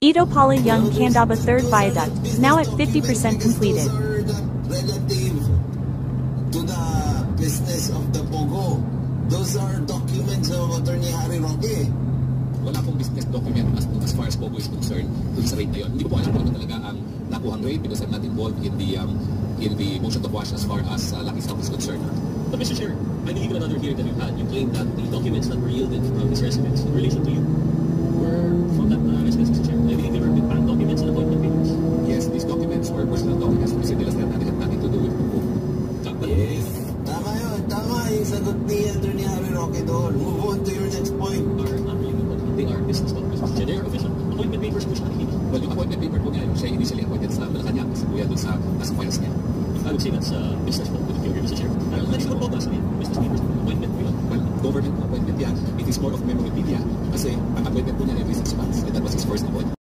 Ito Pala Young Candaba 3rd Viaduct is now at 50% completed. Relative to the business of the Pogo. Those are documents of Attorney Harry Roque. Wala pong business document as far as Pogo is concerned dun sa rate na yun. Hindi ko po alam kung ano talaga ang nakuhang rate because I'm not involved in the motion to quash as far as Lucky South is concerned. But Mr. Chair, I believe in another hearing that you had, you claimed that the documents that were yielded from his residence in relation to you were from that residence, Mr. Chair. I believe they were bank documents and appointment papers. Yes, these documents were personal documents from Mr. De La Serna. They had nothing to do with Pogo. Yes. Tama yun. Tama yung sagot ni Attorney Harry Roque doon. Move on to your next point. Are not really documents. They are business documents, Mr. Chair. They are official appointment papers po siya nakikita. Well, yung appointment paper po niya, siya initially appointed sa Malacanang kasi kuya doon sa nasa files niya. I would say that's business po with your Mr. Chair. Let's go about business papers, appointment po yun. Well, government appointment yan. It is more of memorabilia kasi ang appointment po niya every 6 months and that was his first appointment.